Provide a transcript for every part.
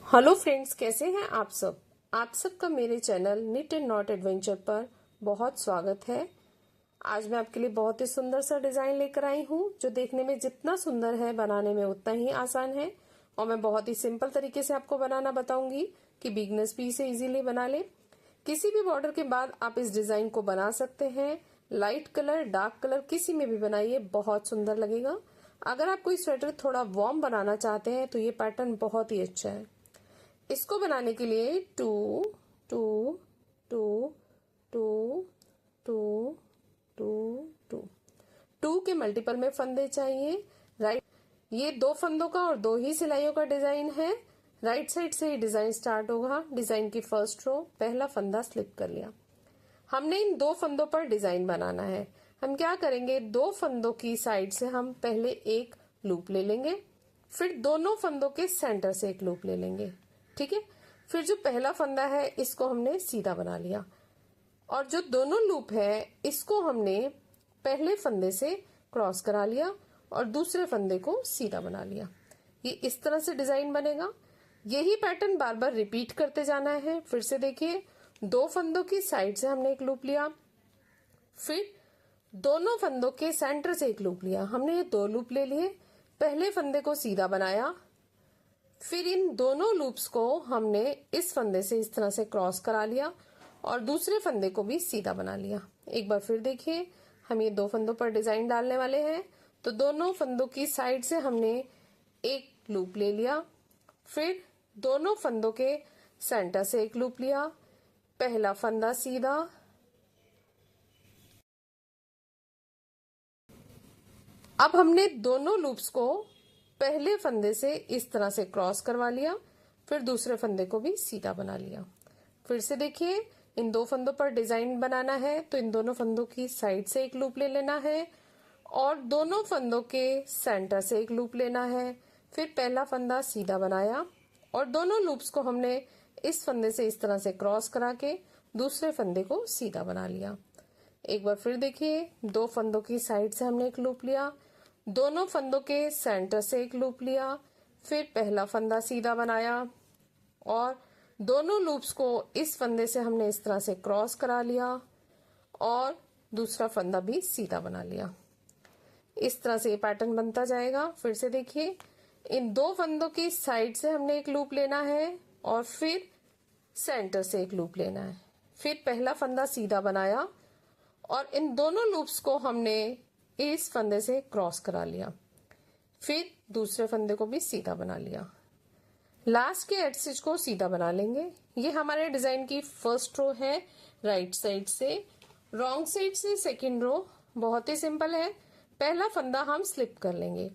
Hello friends, कैसे हैं आप सब। आप सबका मेरे channel knit and not adventure पर बहुत स्वागत है। आज मैं आपके लिए बहुत ही सुंदर सा डिजाइन लेकर आई हूँ, जो देखने में जितना सुंदर है बनाने में उतना ही आसान है। और मैं बहुत ही सिंपल तरीके से आपको बनाना बताऊंगी कि बिगनर्स भी इसे इजीली बना ले। किसी भी बॉर्डर के बाद आप इस डिजाइन को बना सकते हैं। लाइट कलर, डार्क कलर किसी में भी बनाइए, बहुत सुंदर लगेगा। अगर आप कोई स्वेटर थोड़ा वार्म बनाना चाहते हैं तो ये पैटर्न बहुत ही अच्छा है। इसको बनाने के लिए 2 2 2 2 2 2 2 2 के मल्टीपल में फंदे चाहिए। राइट, ये 2 फंदों का और 2 ही सिलाइयों का डिजाइन है। राइट साइड से ही डिजाइन स्टार्ट होगा। डिजाइन की फर्स्ट रो, पहला फंदा स्लिप कर लिया। हमने इन 2 फंदों पर डिजाइन बनाना है। हम क्या करेंगे, 2 फंदों की साइड से हम पहले एक लूप ले लेंगे, फिर दोनों फंदों के सेंटर से एक लूप ले लेंगे। ठीक है, फिर जो पहला फंदा है इसको हमने सीधा बना लिया, और जो दोनों लूप है इसको हमने पहले फंदे से क्रॉस करा लिया और दूसरे फंदे को सीधा बना लिया। ये इस तरह से डिजाइन बनेगा। यही पैटर्न बार बार रिपीट करते जाना है। फिर से देखिए, 2 फंदों की साइड से हमने एक लूप लिया, फिर दोनों फंदों के सेंटर से एक लूप लिया। हमने ये 2 लूप ले लिए। पहले फंदे को सीधा बनाया, फिर इन दोनों लूप्स को हमने इस फंदे से इस तरह से क्रॉस करा लिया और दूसरे फंदे को भी सीधा बना लिया। एक बार फिर देखिए, हम ये 2 फंदों पर डिजाइन डालने वाले हैं, तो दोनों फंदों की साइड से हमने एक लूप ले लिया, फिर दोनों फंदों के सेंटर से एक लूप लिया, पहला फंदा सीधा, अब हमने दोनों लूप्स को पहले फंदे से इस तरह से क्रॉस करवा लिया, फिर दूसरे फंदे को भी सीधा बना लिया। फिर से देखिए, इन 2 फंदों पर डिजाइन बनाना है तो इन दोनों फंदों की साइड से एक लूप ले लेना है और दोनों फंदों के सेंटर से एक लूप लेना है। फिर पहला फंदा सीधा बनाया और दोनों लूप्स को हमने इस फंदे से इस तरह से क्रॉस करा के दूसरे फंदे को सीधा बना लिया। एक बार फिर देखिए, 2 फंदों की साइड से हमने एक लूप लिया, दोनों फंदों के सेंटर से एक लूप लिया, फिर पहला फंदा सीधा बनाया और दोनों लूप्स को इस फंदे से हमने इस तरह से क्रॉस करा लिया और दूसरा फंदा भी सीधा बना लिया। इस तरह से ये पैटर्न बनता जाएगा। फिर से देखिए, इन 2 फंदों की साइड से हमने एक लूप लेना है और फिर सेंटर से एक लूप लेना है, फिर पहला फंदा सीधा बनाया और इन दोनों लूप्स को हमने इस फंदे से क्रॉस करा लिया, फिर दूसरे फंदे को भी सीधा बना लिया। लास्ट के एड स्टिच को सीधा बना लेंगे। ये हमारे डिजाइन की फर्स्ट रो है राइट साइड से। रॉन्ग साइड से सेकंड रो बहुत ही सिंपल है। पहला फंदा हम स्लिप कर लेंगे।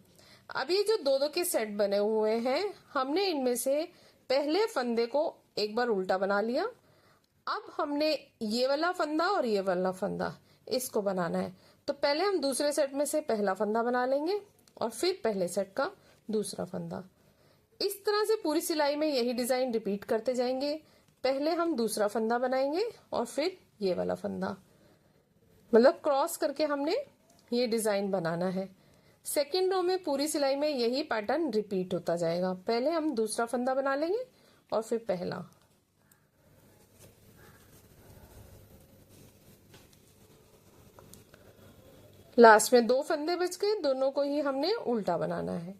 अब ये जो 2-2 के सेट बने हुए हैं, हमने इनमें से पहले फंदे को एक बार उल्टा बना लिया। अब हमने ये वाला फंदा और ये वाला फंदा इसको बनाना है, तो पहले हम दूसरे सेट में से पहला फंदा बना लेंगे और फिर पहले सेट का दूसरा फंदा। इस तरह से पूरी सिलाई में यही डिजाइन रिपीट करते जाएंगे। पहले हम दूसरा फंदा बनाएंगे और फिर ये वाला फंदा, मतलब क्रॉस करके हमने ये डिजाइन बनाना है। सेकेंड रो में पूरी सिलाई में यही पैटर्न रिपीट होता जाएगा। पहले हम दूसरा फंदा बना लेंगे और फिर पहला। लास्ट में 2 फंदे बच गए, दोनों को ही हमने उल्टा बनाना है।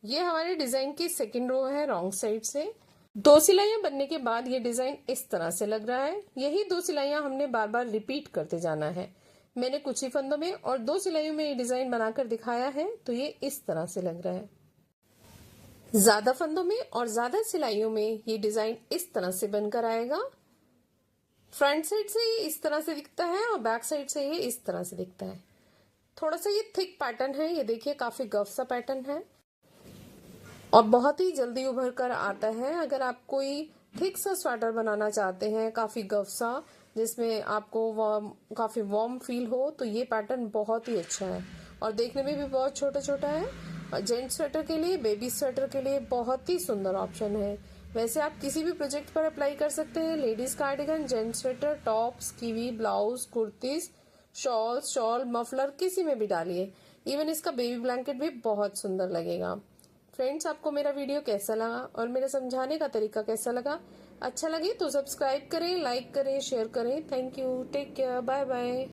ये हमारे डिजाइन की सेकंड रो है रॉन्ग साइड से। 2 सिलाइयां बनने के बाद ये डिजाइन इस तरह से लग रहा है। यही 2 सिलाइयां हमने बार बार रिपीट करते जाना है। मैंने कुछ ही फंदों में और 2 सिलाइयों में ये डिजाइन बनाकर दिखाया है, तो ये इस तरह से लग रहा है। ज्यादा फंदों में और ज्यादा सिलाइयों में ये डिजाइन इस तरह से बनकर आएगा। फ्रंट साइड से ये इस तरह से दिखता है और बैक साइड से ये इस तरह से दिखता है। थोड़ा सा ये थिक पैटर्न है, ये देखिए काफी गफ सा पैटर्न है और बहुत ही जल्दी उभर कर आता है। अगर आप कोई थिक सा स्वेटर बनाना चाहते हैं, काफी गफ सा, जिसमें आपको काफी वार्म फील हो, तो ये पैटर्न बहुत ही अच्छा है और देखने में भी बहुत छोटा छोटा है। और जेंट्स स्वेटर के लिए, बेबी स्वेटर के लिए बहुत ही सुंदर ऑप्शन है। वैसे आप किसी भी प्रोजेक्ट पर अप्लाई कर सकते हैं। Ladies cardigan, gents sweater, tops, kiwi, blouse, kurtis, shawl, muffler किसी में भी डालिए। इवन इसका बेबी ब्लैंकेट भी बहुत सुंदर लगेगा। फ्रेंड्स, आपको मेरा वीडियो कैसा लगा और मेरा समझाने का तरीका कैसा लगा? अच्छा लगे तो सब्सक्राइब करें, लाइक करें, शेयर करें। Thank you, take care, bye bye.